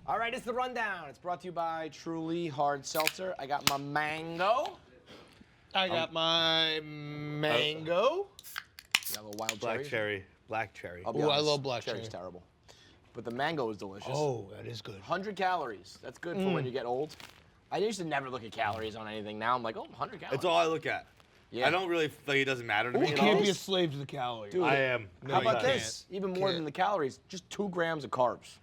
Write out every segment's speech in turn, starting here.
All right, it's the rundown. It's brought to you by Truly Hard Seltzer. I got my mango. I got my mango. You have a wild Black cherry. Black cherry. I'll be Ooh, I honest, love black cherry's cherry. terrible. But the mango is delicious. Oh, that is good. 100 calories. That's good for when you get old. I used to never look at calories on anything. Now I'm like, oh, 100 calories. That's all I look at. Yeah. I don't really like it doesn't matter to me You at can't all. be a slave to the calories. Dude, I am. No, How you about can't. this? Even more Can't. than the calories, just 2 grams of carbs.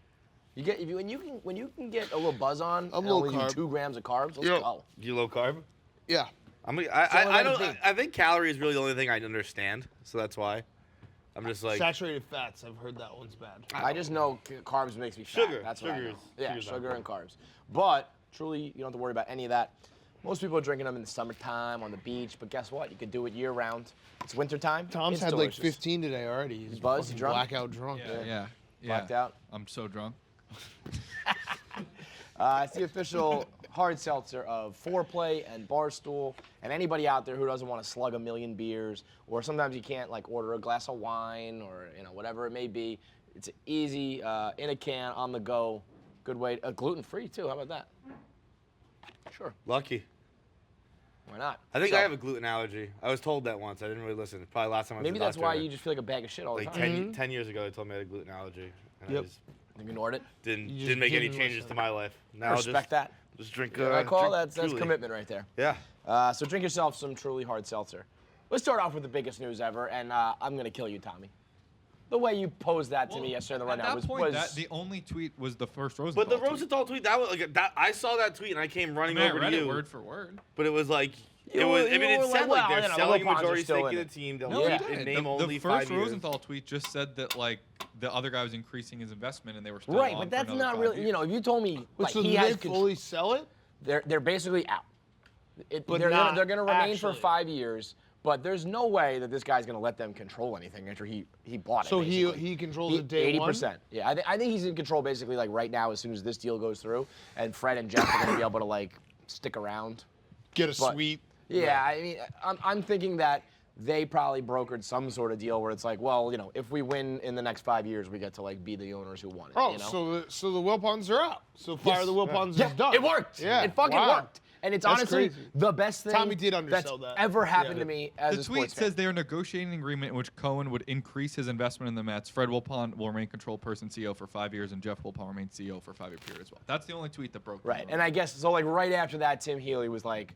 You get when you can get a little buzz on, and low only do carb. 2 grams of carbs. Let's Yeah. go. You low carb? Yeah. I mean, the only way I to don't. be. I think calorie is really the only thing I understand, so that's why. I'm just like Saturated fats, I've heard that one's bad. I just know carbs makes me fat. Sugar. That's what I know. Sugar's- Yeah, sugar's sugar not and carbs. But truly, you don't have to worry about any of that. Most people are drinking them in the summertime on the beach, but guess what? You can do it year round. It's wintertime. Tom's it's had delicious. like 15 today already. He's buzzed? fucking You drunk? blackout drunk. Yeah. Blacked out. I'm so drunk. It's the official hard seltzer of Foreplay and Barstool, and anybody out there who doesn't want to slug a million beers, or sometimes you can't like order a glass of wine or whatever it may be. It's easy in a can on the go. Good way. Gluten-free too. How about that? Sure. lucky. Why not? I think So, I have a gluten allergy. I was told that once. I didn't really listen. Probably last time I was Maybe to the that's doctor, why you just feel like a bag of shit all the like time. 10 years ago they told me I had a gluten allergy. And Yep. I just You ignored it. didn't You just didn't make any didn't changes listen. to my life. Now Respect that. Just drink. I call drink that's Truly. commitment right there. Yeah. So drink yourself some Truly Hard Seltzer. Let's start off with the biggest news ever, and I'm gonna kill you, Tommy. The way you posed that to me yesterday in the At rundown that was, point, the only tweet was the first Rosenthal But the tweet. Rosenthal tweet, that was like that. I saw that tweet and I came running I mean, I over read to it you. word for word. But it was like You it were- was. I you mean, it were said like, like well, they're the selling a Wilpons are majority still stake in in the it. team. They'll No, Yeah. he didn't. name The only first 5 years. Rosenthal tweet just said that like the other guy was increasing his investment and they were still right, on but for that's another not 5 really. years. You know, if you told me like, So he did has they fully sell it? they're basically out. But they're not gonna remain for actually. 5 years, but there's no way that this guy's gonna let them control anything after he bought it. So basically. he controls it day one? 80%. Yeah, I think he's in control basically like right now as soon as this deal goes through, and Fred and Jeff are gonna be able to like stick around. Get a But- suite. Yeah, I mean, I'm thinking that they probably brokered some sort of deal where it's like, well, if we win in the next 5 years, we get to like be the owners who won it. Oh, you know? so the Wilpons are out. So fire the Wilpons Yeah, is done. it worked. Yeah, It fucking wow. worked. And it's That's honestly crazy. the best thing Tommy did that's undersell that. ever happened Yeah. to me as The a tweet sports says fan. they are negotiating an agreement in which Cohen would increase his investment in the Mets. Fred Wilpon will remain control person CEO for 5 years, and Jeff Wilpon remain CEO for a 5-year period as well. That's the only tweet that broke. the Right, news. and I guess so. Like right after that, Tim Healy was like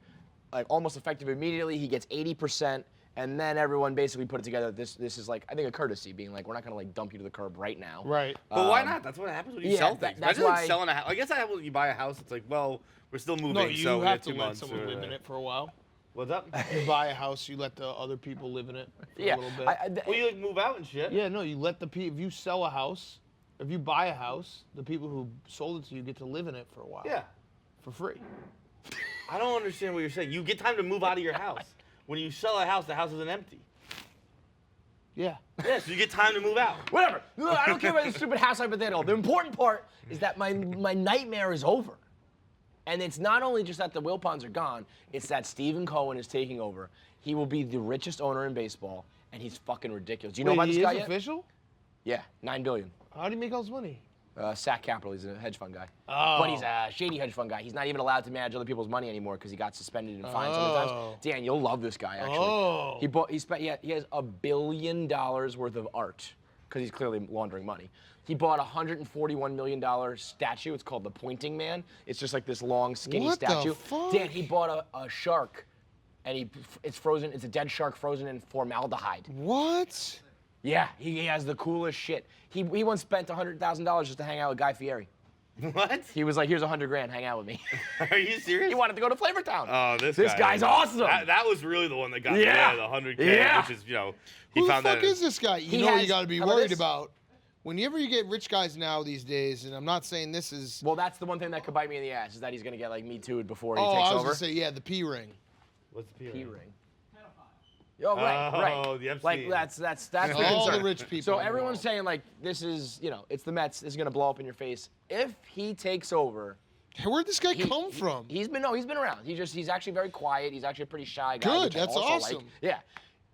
almost effective immediately. He gets 80%, and then everyone basically put it together. This is like I think a courtesy, being like we're not gonna like dump you to the curb right now. Right. But why not? That's what happens when you yeah, sell that- things. that's Imagine like why- selling a house. I guess that happens when you buy a house. It's like, well, we're still moving, No, you so we have have to 2 let months. someone or- live in it for a while. What's up? You buy a house, you let the other people live in it for Yeah, a little bit. Well, you like move out and shit. Yeah, no, you let the people. If you sell a house, if you buy a house, the people who sold it to you get to live in it for a while. Yeah. For free. I don't understand what you're saying. You get time to move out of your house. When you sell a house, the house isn't empty. Yeah. Yeah, so you get time to move out. Whatever. Look, I don't care about the stupid house hypothetical. The important part is that my nightmare is over. And it's not only just that the Wilpons are gone, it's that Stephen Cohen is taking over. He will be the richest owner in baseball, and he's fucking ridiculous. Do you know about he this is guy yet? official? Yeah, $9 billion. How do you make all this money? Sac Capital, he's a hedge fund guy. Oh. But he's a shady hedge fund guy. He's not even allowed to manage other people's money anymore because he got suspended and fined so many times. Oh. Dan, you'll love this guy, actually. Oh. He has $1 billion worth of art because he's clearly laundering money. He bought a $141 million statue. It's called the Pointing Man. It's just like this long, skinny What the statue. fuck? Dan, he bought a shark, and it's frozen. It's a dead shark frozen in formaldehyde. What? Yeah, he has the coolest shit. He once spent $100,000 just to hang out with Guy Fieri. What? He was like, "Here's $100,000, hang out with me." Are you serious? He wanted to go to Flavortown. Oh, this guy. guy's awesome. That was really the one that got Yeah. me the 100K, Yeah. which is, he Who the found fuck that. is this guy? You He know what has- you got to be how about worried this? about. Whenever you get rich guys now these days, and I'm not saying this is. Well, that's the one thing that could bite me in the ass is that he's gonna get like Me Too'd before he Oh, takes I was over. gonna say yeah, the P ring. What's the P ring. Oh, right, Oh, right. the FC. Like that's the All concern. the rich people. So in the everyone's world. saying like this is, it's the Mets. This is gonna blow up in your face if he takes over. Hey, where'd this guy come from? He's been around. He's actually very quiet. He's actually a pretty shy guy. Good, which I that's also awesome. Like.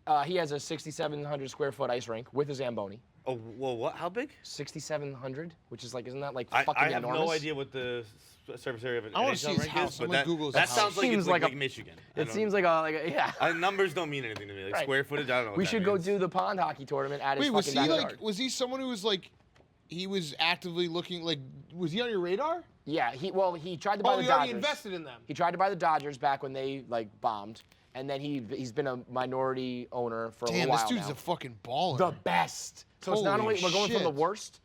Yeah. He has a 6,700 square foot ice rink with a Zamboni. Oh, well, what? How big? 6,700, which is like, isn't that like I fucking have enormous? no idea what the surface area of an I wanna NHL see his rink house. is, I'm but gonna Google his that house. sounds like Seems it's like like a- Michigan. It seems like a yeah. Numbers don't mean anything to me. Like Right. square footage, I don't know. What We that should go means. do the pond hockey tournament at his Wait, was fucking he backyard. like? Was he someone who was like? He was actively looking like. Was he on your radar? Yeah, he tried to buy Oh, the he Dodgers. already invested in them. He tried to buy the Dodgers back when they like bombed, and then he's been a minority owner for a Damn, little this while dude's now. a fucking baller. The best. So it's not Holy only we're going from the shit. worst.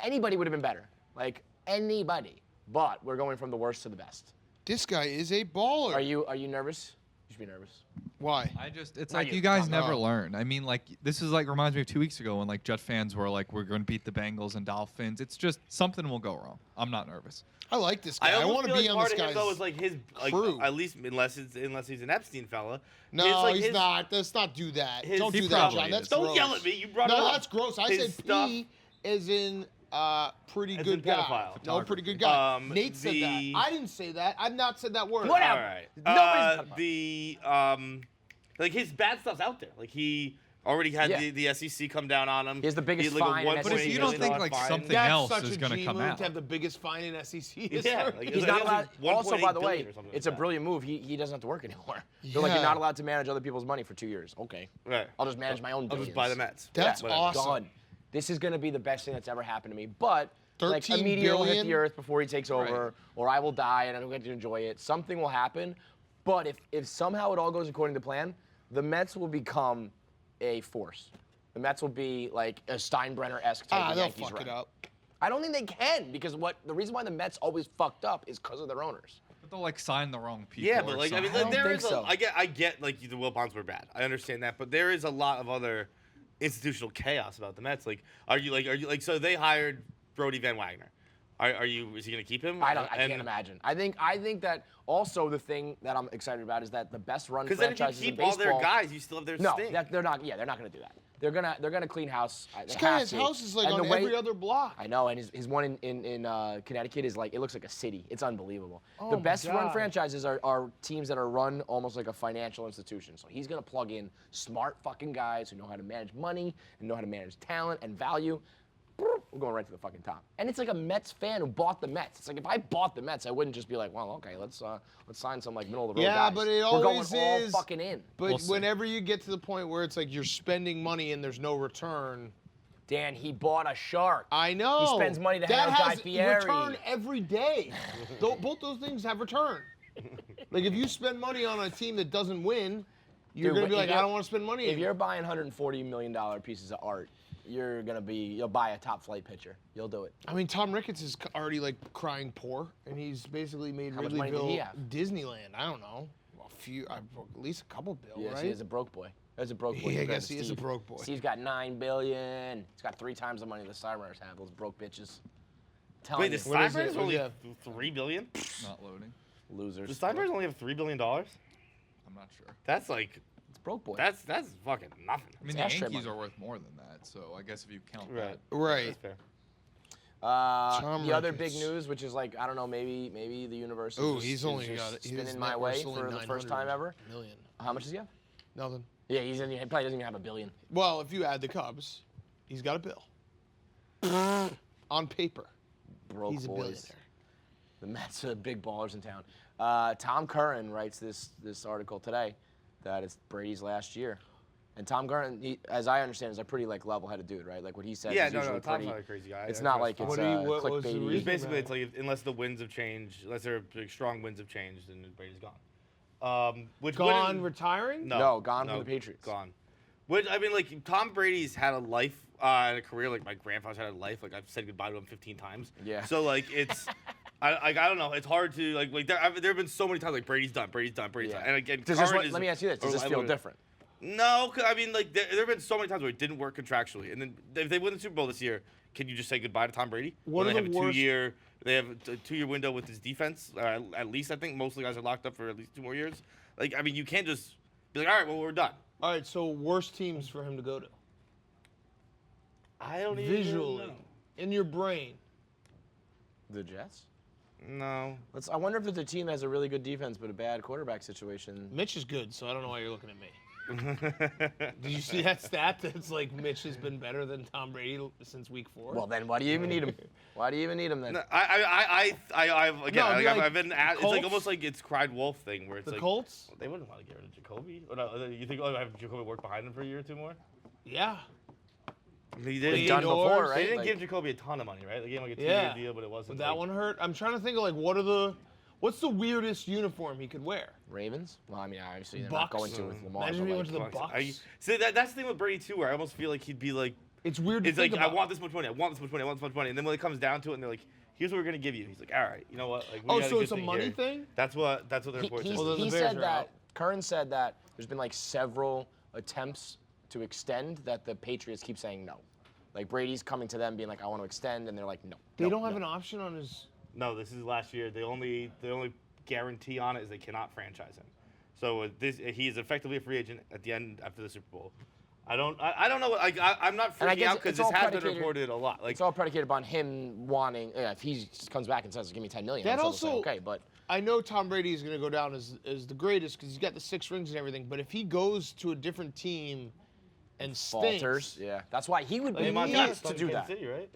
Anybody would have been better, like anybody, but we're going from the worst to the best. This guy is a baller. Are you nervous? You should be nervous. Why? It's Not like you, you guys Tom. never No. learn. I mean, like this is like reminds me of 2 weeks ago when like Jet fans were like, we're going to beat the Bengals and Dolphins. It's just something will go wrong. I'm not nervous. I like this guy. I almost want to feel be like on part this of him guy's. though is like his crew. at least unless he's an Epstein fella. No, His, like, he's his- not. Let's not do that. his- Don't He do that, probably John. That's is. Don't gross. yell at me. You brought it No, up. that's gross. I His said stuff- P as in pretty As good in guy. pedophile. No, pretty good guy. Um, Nate said that. the- I didn't say that. I've not said that word. Whatever. All right. Nobody's Like his bad stuff's out there. Like he already had Yeah. the SEC come down on him. He has the biggest had, like, a fine in $1.8 SEC. But if you don't million think like fine. something That's else such is a going to G come move out. to have the biggest fine in SEC Yeah, history. like, He's I not think allowed. it was Also, 1.8 by the way, billion or something it's like a that. brilliant move. He doesn't have to work anymore. They're like, you're Yeah. not allowed to manage other people's money for 2 years. Okay. Right. I'll just manage my own I'll billions. just buy the Mets. That's Whatever. awesome. Done. This is going to be the best thing that's ever happened to me. But like a 13 meteor will hit billion? the earth before he takes over, Right. or I will die and I don't get to enjoy it. Something will happen. But if somehow it all goes according to plan, the Mets will become a force. The Mets will be like a Steinbrenner-esque type of They'll Yankees fuck run. it up. I don't think they can because the reason why the Mets always fucked up is because of their owners. But they'll like sign the wrong people. Yeah, or but like I mean, something. I there don't is think so. I get like the Wilpons were bad. I understand that, but there is a lot of other institutional chaos about the Mets. Like, are you like so they hired Brody Van Wagner. Is he gonna keep him? I can't imagine. I think that also the thing that I'm excited about is that the best run Because then if you franchises in keep all baseball. their guys, you still have their No, stink. they're not. Yeah, they're not going to do that. They're gonna clean house. This guy's house is like And on the way- every other block. I know, and his one in Connecticut is like it looks like a city. It's unbelievable. Oh The my best run God. franchises are teams that are run almost like a financial institution. So he's gonna plug in smart fucking guys who know how to manage money and know how to manage talent and value. We're going right to the fucking top. And it's like a Mets fan who bought the Mets. It's like if I bought the Mets, I wouldn't just be like, well, okay, let's sign some like middle of the road Yeah, guys. but it We're going always all is- fucking in. But We'll see. whenever you get to the point where it's like you're spending money and there's no return, Dan, he bought a shark. I know. He spends money to that hang out Guy has Fieri. return every day. Both those things have return. Like if you spend money on a team that doesn't win, you're Dude, gonna but be if like, you're- I don't want to spend money. If anymore. you're buying $140 million pieces of art, you'll buy a top flight pitcher. You'll do it. I mean, Tom Ricketts is already like crying poor, and he's basically made How much money did he Wrigleyville have? Disneyland. I don't know, at least a couple bill, Yes, right? he is a broke boy. That's a broke boy. Yeah, I compared guess to he is a Steve. broke boy. Steve's got $9 billion. He's got 3 times the money the Steinbrenners have. Those broke bitches. Telling Wait, you, the What is it? Steinbrenners What only do you have $3 billion. Not loading. losers. The Steinbrenners only have $3 billion. I'm not sure. That's like It's broke boy. that's fucking nothing. I mean, It's the ashtray Yankees money. are worth more than that. So I guess if you count Right. Right. That's fair. Tom The other big Ricketts. news, which is like I don't know, maybe the universe. Ooh, is he's just, only is got just his spinning net my worth's way only for the first time 900 ever. million. How much does he have? Nothing. Yeah, he probably doesn't even have $1 billion. Well, if you add the Cubs, he's got a bill. On paper, Broke he's a boys. billionaire. The Mets are big ballers in town. Tom Curran writes this article today that it's Brady's last year. And Tom Curran, as I understand, is a pretty like level-headed dude, right? Like what he says Yeah, is no, usually Tom's pretty. not a crazy guy. It's I not trust like Tom. it's What was the clickbaity. reason? Basically, it's like unless the winds have changed, unless there are big, strong winds have changed, then Brady's gone. Which Gone, wouldn't- retiring? No, gone from the Patriots. Gone. Which I mean, like Tom Brady's had a life and a career like my grandfather's had a life. Like I've said goodbye to him 15 times. Yeah. So like it's, I don't know. It's hard to like there have been so many times like Brady's done. Yeah. And again, Does this, Curran is- let me ask you this: Does or this I feel would- different? No, 'cause I mean like there have been so many times where it didn't work contractually, and then if they win the Super Bowl this year, can you just say goodbye to Tom Brady? What When are they the have a worst- 2-year? They have a 2-year window with his defense. At least I think most of the guys are locked up for at least 2 more years. Like I mean, you can't just be like, all right, well we're done. All right, so worst teams for him to go to. I don't Visually, in your brain. The Jets. No. I wonder if there's a team that has a really good defense but a bad quarterback situation. Mitch is good, so I don't know why you're looking at me. Did you see that stat? That's like Mitch has been better than Tom Brady since week 4. Well, then why do you even need him? Why do you even need him then? No, I've again, No, it'd be I've like been at, it's Colts? like almost like it's cried wolf thing where it's the like Colts? they wouldn't want to get rid of Jacoby. Or no, you think have Jacoby work behind him for a year or two more? Yeah. He They've didn't. done before, They right? didn't Like- give Jacoby a ton of money, right? They gave him like a 2-year Yeah. deal, but it wasn't. Would that like, one hurt? I'm trying to think of like what's the weirdest uniform he could wear? Ravens? Well, I mean, obviously they're not Bucks. going to with Lamar. Imagine but, if he like, went to the Bucks. Bucks. See, that's the thing with Brady too, where I almost feel like he'd be like, It's weird to it's think like about. I want this much money, I want this much money, I want this much money, and then when it comes down to it, and they're like, here's what we're gonna give you. He's like, all right, you know what? Like, we Oh, got so good it's a thing money here. thing? That's what their report says. Well, then the he Bears said are that. out. Kern said that there's been like several attempts to extend that the Patriots keep saying no. Like Brady's coming to them being like, I want to extend, and they're like, no. They no, don't have no. an option on his. No, this is last year. The only guarantee on it is they cannot franchise him. So he is effectively a free agent at the end after the Super Bowl. I don't know. Like I'm not And I freaking guess out because it's this all has been predicated- reported a lot. Like It's all predicated upon him wanting. If he just comes back and says, "Give me $10 million," That I'm still also- say, okay. But I know Tom Brady is going to go down as the greatest because he's got the 6 rings and everything. But if he goes to a different team and stinks, falters, yeah, that's why he would be Like, Montana nuts to stunk do Kansas that. City, right?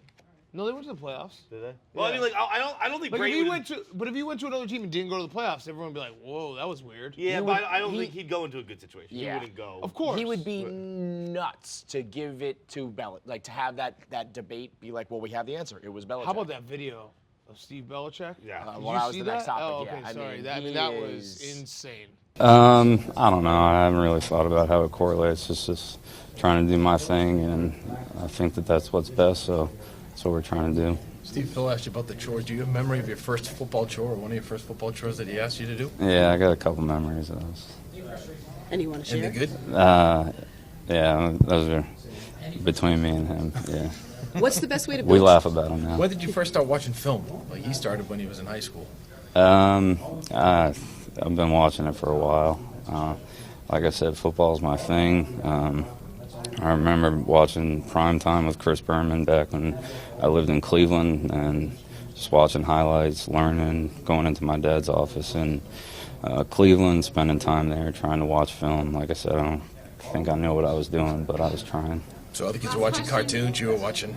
no, they went to the playoffs. Did they? Well, I Yeah. mean, like I don't think Like Brady if he would. if he went to another team and didn't go to the playoffs, everyone would be like, "Whoa, that was weird." Yeah, He but would- I don't he- think he'd go into a good situation. Yeah. He wouldn't go. Of course. He would be nuts to give it to Belichick, like to have that debate be like, well, we have the answer. It was Belichick. How about that video of Steve Belichick? Yeah. Did well, you that was see the next that? topic, Oh, yeah. okay, I sorry. mean, that he that was is- insane. I don't know. I haven't really thought about how it correlates. It's just trying to do my thing, and I think that's what's best. So that's what we're trying to do. Steve, Phil asked you about the chores. Do you have memory of your first football chore or one of your first football chores that he asked you to do? Yeah, I got a couple memories of those. And you want to share? Anything good? Yeah, those are between me and him. Yeah, What's the best way to build? we laugh about them now. When did you first start watching film? Like he started when he was in high school. I've been watching it for a while. Like I said, football's my thing. I remember watching Prime Time with Chris Berman back when I lived in Cleveland, and just watching highlights, learning, going into my dad's office in Cleveland, spending time there, trying to watch film. Like I said, I don't think I knew what I was doing, but I was trying. So other kids were watching cartoons, you were watching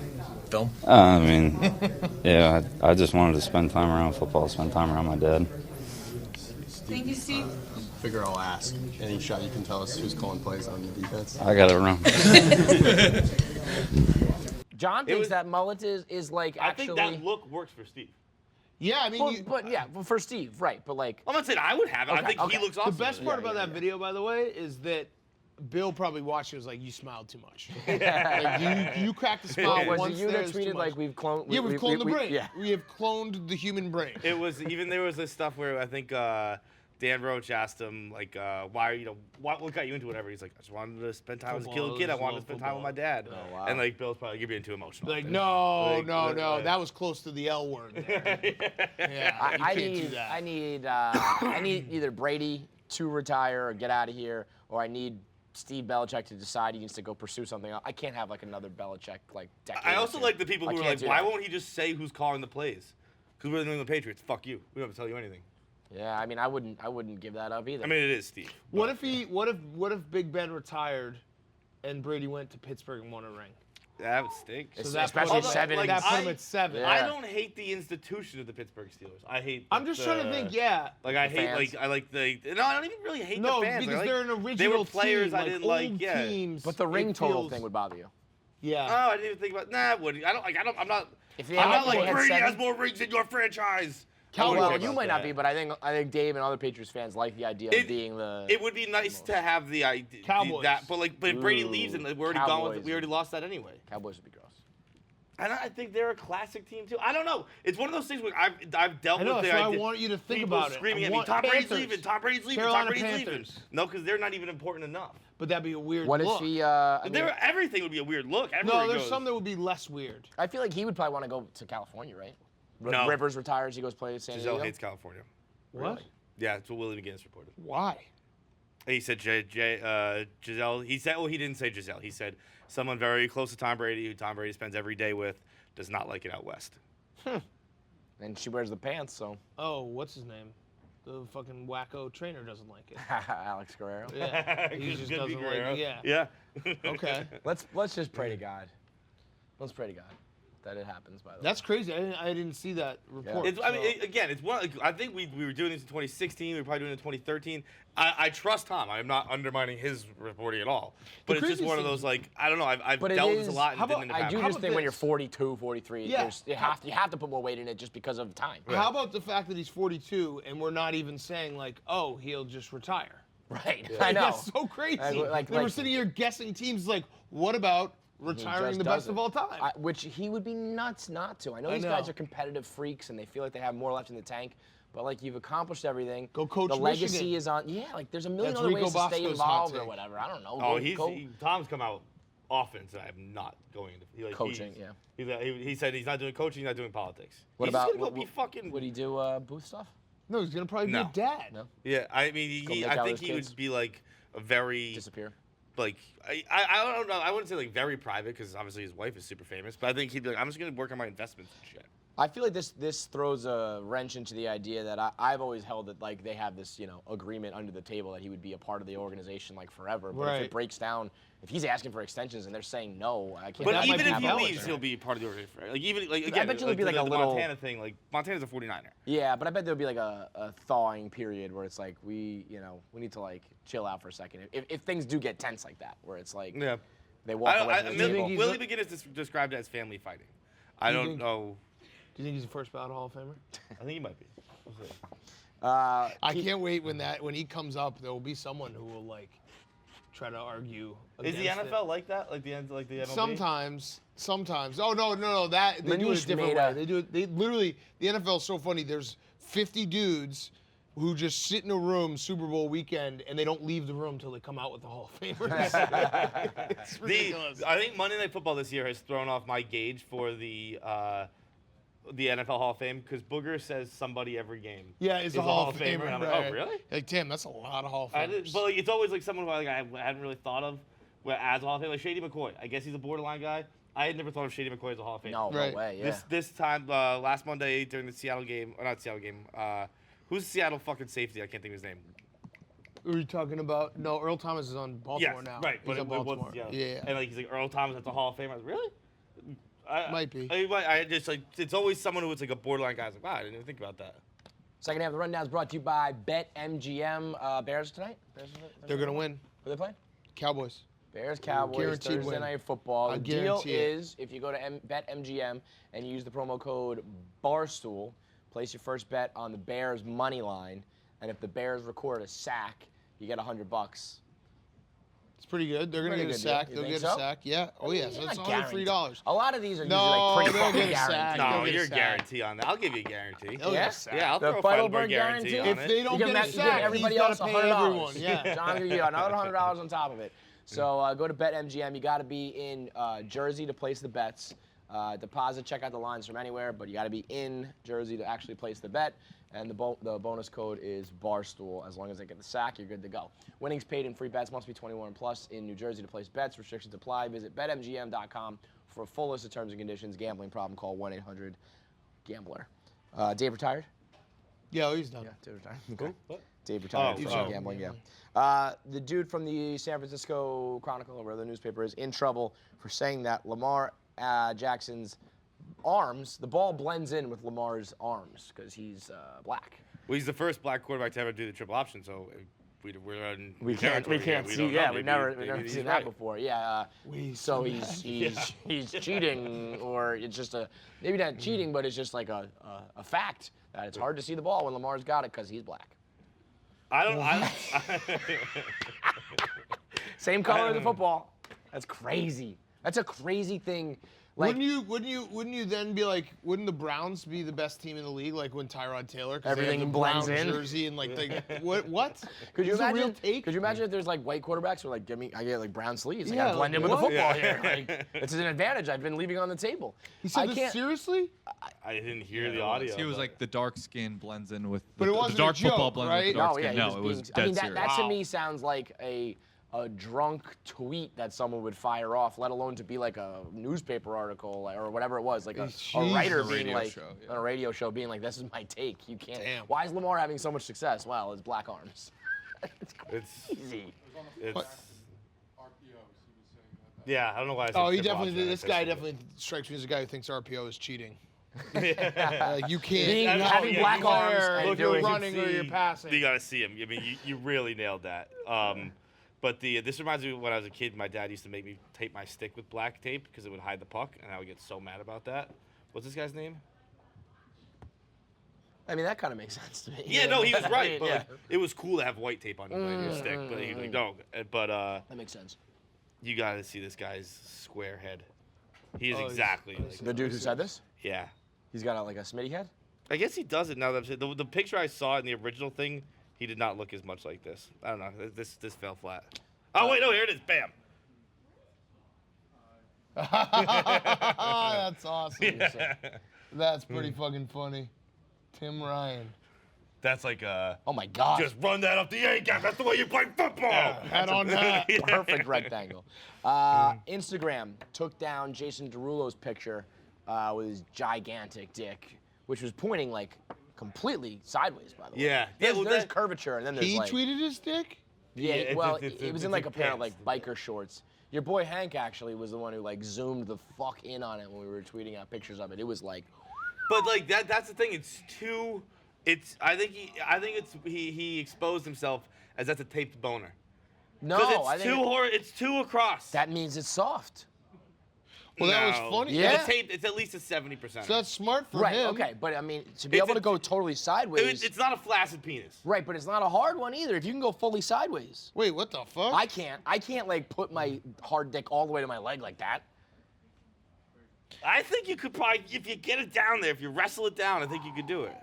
film? I mean, yeah, I just wanted to spend time around football, spend time around my dad. Thank you, Steve. Figure I'll ask. Any shot you can tell us who's calling plays on the defense? I got it wrong. John It thinks was- that mullet is like I actually. think that look works for Steve. Yeah, I mean, Well, but yeah, well, for Steve, right? But like, I'm not saying I would have it. I Okay, think okay. he looks the awesome. best part Yeah, about yeah, that yeah. video, by the way, is that Bill probably watched it and was like, "You smiled too much. Like, you cracked a smile was once it you there, that it's too tweeted much." like we've cloned? Yeah, we've cloned the brain. Yeah. We have cloned the human brain. It was even there was this stuff where I think Dan Roach asked him like, why what got you into whatever? He's like, I just wanted to spend time as a Football, little kid. I just wanted to love spend time with my football. dad. Oh, wow. And like Bill's probably you're being too emotional. Like, no, Like, no, no, like- that was close to the L word. there. Yeah, you I can't do need, that. I need either Brady to retire or get out of here, or I need Steve Belichick to decide he needs to go pursue something else. I can't have like another Belichick like decade. I or also two. like the people I who are can't like, do why that. won't he just say who's calling the plays? Because we're the New England Patriots. Fuck you. We don't have to tell you anything. Yeah, I mean, I wouldn't give that up either. I mean, it is Steve. What if Big Ben retired and Brady went to Pittsburgh and won a ring? That would stink. It's- that especially put at him- 7 That and put him I- at 7. Yeah. I don't hate the institution of the Pittsburgh Steelers. I hate. I'm just trying to think. Yeah. Like I The hate fans. like I like the no I don't even really hate No, the fans. because I like, they're an original They were players team, I like didn't old like. Yeah. teams. but the ring it total feels- thing would bother you. Yeah. Oh, I didn't even think about. Nah, it wouldn't. I'm not. If they I'm had- not they like had Brady 7 has more rings in your franchise. I Cowboys. wouldn't Well, care you about might not that. be, but I think Dave and other Patriots fans like the idea of being the. It would be nice to have the idea Cowboys. that, but if Brady Ooh, leaves and we're already gone with Cowboys. it, we already lost that anyway. Cowboys would be gross. And I think they're a classic team too. I don't know. It's one of those things where I've dealt I know, with the that's why I idea. want you to think people about it. screaming I at me, want Tom Brady's Panthers. leaving, Tom Brady's leaving, Carolina Tom Brady's leaving. Panthers. No, because they're not even important enough. But that'd be a weird What look. if he? I mean, Everything would be a weird look. Everywhere No, he there's goes. some that would be less weird. I feel like he would probably want to go to California, right? No. Rivers retires, he goes play at San Giselle Diego. hates California. What? Yeah, that's what Willie McGinnis reported. Why? He said Giselle. He said, well, he didn't say Giselle. He said someone very close to Tom Brady, who Tom Brady spends every day with, does not like it out west. And she wears the pants, so Oh, what's his name? The fucking wacko trainer doesn't like it. Alex Guerrero. Yeah, he just Good doesn't Guerrero. like. Yeah. Yeah. Okay. Let's just pray to God. Let's pray to God that it happens. By the way, That's crazy. I didn't see that report. It's, I mean, so- again, it's one. I think we were doing this in 2016. We were probably doing it in 2013. I trust Tom. I'm not undermining his reporting at all. But it's just one of those like I don't know. I've But it dealt with this a is- lot and how it didn't about- end up I do happening. just think when you're this? 42, 43, Yeah. you have to put more weight in it just because of time. How about the fact that he's 42 and we're not even saying like, oh, he'll just retire? Right. Like, I know. That's so crazy. Like- They were sitting here guessing teams like, what about retiring just the best does of it. all time? Which he would be nuts not to. I know I these guys know. are competitive freaks and they feel like they have more left in the tank. But like you've accomplished everything. Go coach The legacy Michigan. is on. Yeah, like there's a million That's other Rico ways to stay Bosco's hot involved or take. whatever. I don't know. Oh, Go- Tom's come out often, so I'm not going into Coaching, yeah. He said he's not doing coaching, he's not doing politics. What he's about just gonna go be fucking. Would he do booth stuff? No, he's gonna probably No. be a dad. No. Yeah, I mean, Go make I out think with he kids. would be like a very Disappear. like I don't know. I wouldn't say like very private because obviously his wife is super famous. But I think he'd be like, I'm just gonna work on my investments and shit. I feel like this throws a wrench into the idea that I've always held that like they have this agreement under the table that he would be a part of the organization like forever. But if Right. it breaks down, if he's asking for extensions and they're saying no, I can't. But that even might if be he Belichick. leaves, he'll be part of the organization. Right? Like even like again, bet you it'd be like a the little- Montana thing. Like Montana's a 49er. Yeah, but I bet there'll be like a thawing period where it's like we need to like chill out for a second. If things do get tense like that, where it's like Yeah. they walk away from the table. Willie McGinnis described it as family fighting. I You don't think- know. Do you think he's a first ballot Hall of Famer? I think he might be. We'll see. I can't wait when he comes up. There will be someone who will like try to argue. Is the against it. NFL like that? Like the MLB? Sometimes. Oh no. That they do it Manish a different made way. a- They do it. They literally. The NFL is so funny. There's 50 dudes who just sit in a room Super Bowl weekend and they don't leave the room until they come out with the Hall of Famers. It's ridiculous. I think Monday Night Football this year has thrown off my gauge for the NFL Hall of Fame because Booger says somebody every game. Yeah, is a Hall of Famer. And I'm like, right. oh, really? Like, damn, that's a lot of Hall of I Famers. did, but like, it's always like someone who like, I hadn't really thought of as a Hall of Fame. Like Shady McCoy. I guess he's a borderline guy. I had never thought of Shady McCoy as a Hall of Famer. No, Right. no way. Yeah. This time, last Monday during the Seattle game, or not Seattle game, who's the Seattle fucking safety? I can't think of his name. Who are you talking about? No, Earl Thomas is on Baltimore Yes, now. right. He's But on Baltimore. Yeah. And like he's like Earl Thomas at the Hall of Fame. I was really. Might be. I just like it's always someone who was like a borderline guy. I was like, wow, I didn't even think about that. Second half of the rundown is brought to you by BetMGM. Bears tonight. They're gonna win. Who they play? Cowboys. Bears, Cowboys, Guaranteed Thursday win. Night Football. I The deal guarantee it. is, if you go to BetMGM and you use the promo code Barstool, place your first bet on the Bears money line, and if the Bears record a sack, you get $100. It's pretty good. They're gonna Pretty get a good deal. sack. You They'll think get so? a sack. Yeah. Oh yeah. So You're it's not $103. guaranteed. A lot of these are usually No, like pretty they'll fucking get a sack. guaranteed. They'll No, get a you're a sack. guarantee on that. I'll give you a guarantee. They'll Yeah? get a sack. Yeah, I'll The throw a Feidelberg Feidelberg guarantee guarantee? on If it. they don't You give get them- a you give sack, everybody he's else gotta pay $100. everyone. Yeah. John, give you another $100 on top of it. So go to BetMGM. You got to be in Jersey to place the bets. Deposit, check out the lines from anywhere, but you got to be in Jersey to actually place the bet. And the bonus code is Barstool. As long as they get the sack, you're good to go. Winnings paid in free bets must be 21 plus in New Jersey to place bets. Restrictions apply. Visit BetMGM.com for a full list of terms and conditions. Gambling problem, call 1-800-GAMBLER. Dave retired? Yeah, he's done. Yeah, Dave retired. Okay. What? Dave retired Oh, from oh. gambling, yeah. The dude from the San Francisco Chronicle, or whatever the newspaper is, in trouble for saying that Lamar Jackson's arms, the ball blends in with Lamar's arms because he's black. Well, he's the first black quarterback to ever do the triple option, so we're in We new can't territory here. see. don't know. Yeah, Maybe- we've never maybe he's seen right. that before. Yeah. So he's cheating, or it's just maybe not cheating, but it's just like a fact that it's hard to see the ball when Lamar's got it because he's black. I don't. Same color as the football. That's crazy. That's a crazy thing. Like, wouldn't you then be like, wouldn't the Browns be the best team in the league, like when Tyrod Taylor, 'cause they Everything had the blends brown in? jersey and like what? Could you Is this a imagine? real take? Could you imagine if there's like white quarterbacks who are like, I get like brown sleeves. I Yeah, gotta blend in like, with the what? football here. Like, it's an advantage I've been leaving on the table. He said I this can't. seriously? I didn't hear the audio. He was but- like the dark skin blends in with But it the wasn't dark a joke, football blends right? with the dark No, yeah, skin. he No, was it was being- dead I mean, serious. that to me sounds like a drunk tweet that someone would fire off, let alone to be like a newspaper article or whatever it was, like a writer A being radio like show, yeah. on a radio show being like, "This is my take. You can't." Damn. Why is Lamar having so much success? Well, it's black arms. It's It's crazy. yeah. I don't know why. I said Oh, he triple definitely. option. This guy definitely strikes me as a guy who thinks RPO is cheating. You Being, can't. having yeah, black you arms are- and Look, you're doing running or you're See, passing. You gotta see him. I mean, you really nailed that. But this reminds me of when I was a kid. My dad used to make me tape my stick with black tape because it would hide the puck, and I would get so mad about that. What's this guy's name? I mean, that kind of makes sense to me. Yeah, no, he was I right. mean, But yeah. like, it was cool to have white tape on your stick. But he was like, no. But That makes sense. you gotta see this guy's square head. He is Oh, exactly. he's- The dude who said this, Yeah. he's got like a Smitty head. I guess he does it now that I'm saying. The picture I saw in the original thing, he did not look as much like this. I don't know. This fell flat. Oh wait, no, here it is. Bam. That's awesome. That's pretty fucking funny. Tim Ryan. That's like Oh my God. just run that up the A gap. That's the way you play football. Head on that. Perfect rectangle. Instagram took down Jason Derulo's picture with his gigantic dick, which was pointing like completely sideways, by the way. Yeah. There's, well, there's that- curvature, and then there's He like tweeted his dick? yeah. Yeah, Well, it's it was in in like a pair of pants. like biker shorts. Your boy Hank actually was the one who like zoomed the fuck in on it when we were tweeting out pictures of it. It was like, But like that's the thing. It's too. I think he exposed himself as that's a taped boner. no, Because I it's think it's too across. that means it's soft. Well, that was No. funny. Yeah. If it's taped, it's at least a 70%. So that's smart for Right. him. Okay. But I mean, to be It's able to a- go totally sideways. It's not a flaccid penis. Right, but it's not a hard one either. If you can go fully sideways. Wait, what the fuck? I can't like put my hard dick all the way to my leg like that. I think you could probably, if you get it down there, if you wrestle it down, I think you could do it.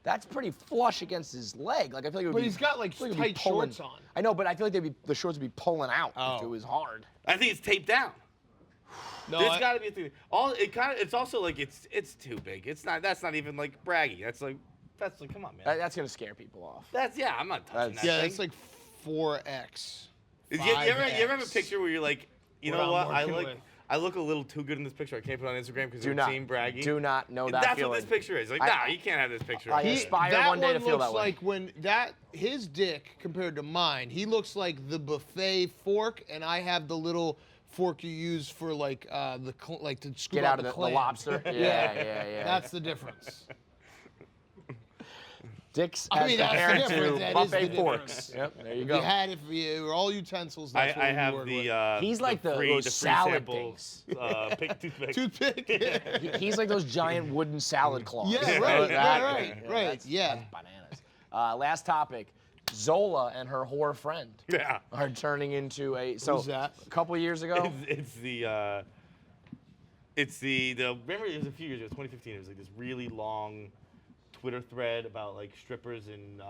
That's pretty flush against his leg. Like I feel like it would But be. he's got, like, I feel it'd be tight pulling- shorts on. I know, but I feel like the shorts would be pulling out if Oh. it was hard. I think it's taped down. No, There's got to be a thing. It's also like it's too big. It's not. That's not even like braggy. That's like come on, man. That's gonna scare people off. I'm not touching That's- that yeah, thing. that's like 4X. You ever have a 5X. picture where you're like, you What know I'm what? working with. I look a little too good in this picture. I can't put it on Instagram because Do it not. seem braggy. Do not know that That's feeling. what this picture is. Like, I- nah, you can't have this picture. I aspire one day to feel looks that way. like when his dick compared to mine, he looks like the buffet fork, and I have the little fork you use for like to scoop Get out of the clam. lobster. Yeah. That's the difference. Dicks I as mean, that's the compared difference. to That is buffet the forks. difference. Yep, there you If go. you had it for you, all utensils. That's what I we have work the. He's like the those free salad sample, things. Toothpick. with. Toothpick. He's like those giant wooden salad claws. Yeah, You know, right, that- right. That's Yeah. bananas. Last topic. Zola and her whore friend Yeah. are turning into a. Who's that? A couple years ago. It's the remember it was a few years ago, 2015. It was like this really long Twitter thread about like strippers in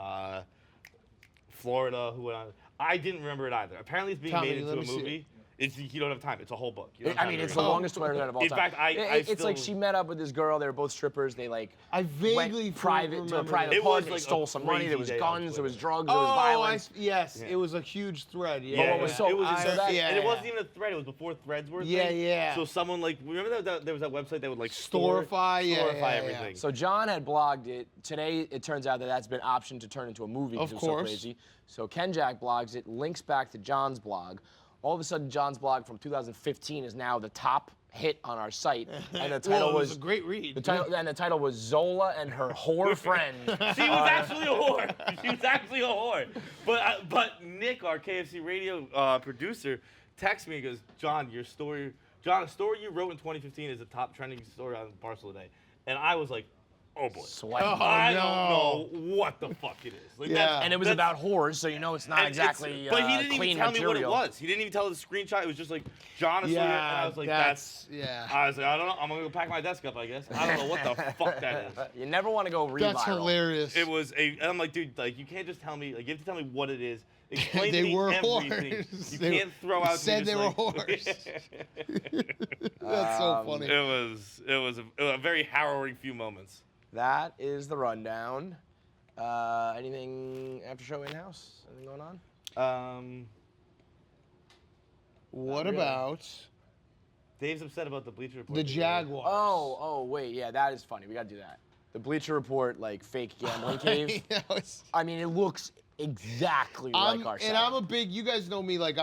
Florida who went on. I didn't remember it either. Apparently, it's being Tommy, made into let a me see movie. You don't have time. It's a whole book. You don't I have mean, time it's to the read it. longest Twitter thread of all In time. fact, It's like still- she met up with this girl. They were both strippers. They like I vaguely went private to a remember private It party. was They like a stole some money. There was crazy day on guns. There was Twitter. drugs. There was violence. yes, Yeah. it was a huge thread. Yeah, Yeah, what was so- it was I- so that, yeah, and it yeah. wasn't even a thread. It was before threads were a Yeah, thing. yeah. So someone like remember that there was that website that would like Storify, yeah, storify yeah, yeah. everything. So John had blogged it. Today, it turns out that that's been optioned to turn into a movie because Of it was so course. crazy. So Ken Jack blogs it, links back to John's blog. All of a sudden, John's blog from 2015 is now the top hit on our site, and the title Well, it was was a great read. the title was Zola and her whore friend. She was actually a whore. She was actually a whore. But Nick, our KFC radio producer, texted me and goes, John, a story you wrote in 2015 is a top trending story on Barstool today. And I was like, oh boy. Sweating. I no. don't know what the fuck it is. Like, Yeah. And it was about whores, so you know it's not and exactly but he didn't clean even tell material. me what it was. He didn't even tell the screenshot. It was just like John. And I was like, that's. yeah. I was like, I don't know. I'm gonna go pack my desk up, I guess. I don't know what the fuck that is. You never want to go reviral. That's hilarious. It was and I'm like, dude, like you can't just tell me. Like you have to tell me what it is. Explain They to me were everything. whores. You They can't throw out. said to they me were just whores. That's so funny. It was a very harrowing few moments. That is the rundown. Anything after show in-house? Anything going on? What really. about Dave's upset about the Bleacher Report. the video. Jaguars? Oh, wait, yeah, that is funny. We gotta do that. The Bleacher Report, like fake gambling cave. You know, it's- I mean, it looks exactly like our and I'm setup. a big. You guys know me. Like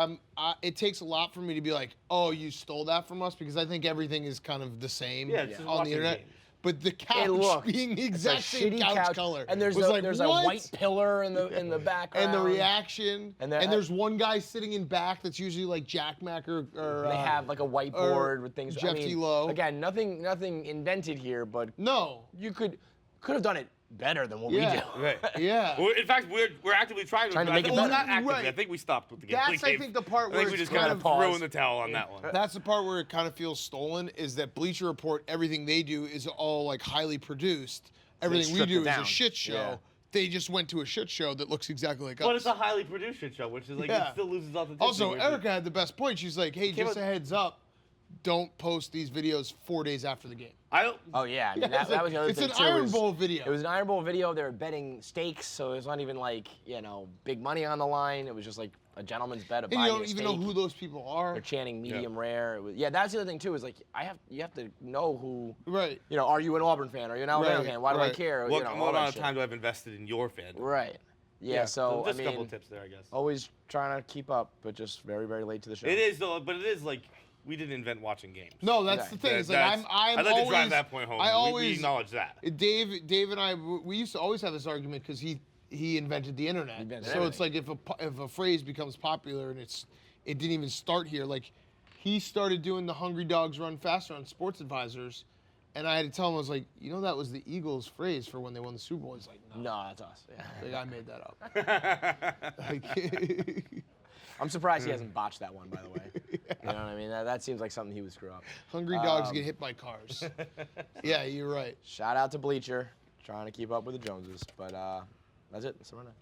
it takes a lot for me to be like, oh, you stole that from us, because I think everything is kind of the same Yeah, it's just on the watching internet. games. But the couch It looks being the it's a exact same shitty couch color, and there's was like, a what? white pillar in the background. And the reaction, And and, the- there's one guy sitting in back that's usually like Jack Mack or They have like a whiteboard with things. Jeff I mean, T. Lowe. Again, nothing invented here, but no, you could have done it better than what Yeah. we do. Right. yeah. Well, in fact, we're actively trying Trying to I make think- it well, better. not actively. Right. I think we stopped with the gambling That's I cave. think the part I where think we it's just kind kind of of pause. throwing the towel on that one. That's the part where it kind of feels stolen. Is that Bleacher Report? Everything they do is all like highly produced. Everything we stripped do it is a down. shit show. Yeah. They just went to a shit show that looks exactly like But us. it's a highly produced shit show, which is like Yeah. it still loses authenticity. Also, which is- Erica had the best point. She's like, "Hey, Came just up- a heads up, don't post these videos 4 days after the game." I don't. Oh yeah, I mean, Yeah, that was the other it's thing an too. Iron is- Bowl video. It was an Iron Bowl video. They were betting stakes, so it was not even like big money on the line. It was just like a gentleman's bet of And buying you a don't steak. even know who those people are. They're chanting medium rare. It was, that's the other thing too. Is like you have to know who. Right. Are you an Auburn fan? Are you an Alabama Right, fan? Why do I right. care? What all amount that of shit. time do I have invested in your fandom? Right. Yeah. So just I a couple mean, tips there, I guess. always trying to keep up, but just very very late to the show. It is though, but it is like we didn't invent watching games. No, that's Okay. the thing. It's like That's- I'm I'd like always, to drive that point home. I We always acknowledge that. Dave and I, we used to always have this argument because he invented the internet. invented So it's like if a phrase becomes popular and it didn't even start here. Like he started doing the Hungry Dogs Run Faster on Sports Advisors, and I had to tell him, I was like, that was the Eagles' phrase for when they won the Super Bowl. He's like, no, No, that's us. Yeah. like, I made that up. Like, I'm surprised he hasn't botched that one, by the way. You know what I mean? That seems like something he would screw up. Hungry dogs get hit by cars. Yeah, you're right. Shout out to Bleacher, trying to keep up with the Joneses. But that's it. That's the rundown.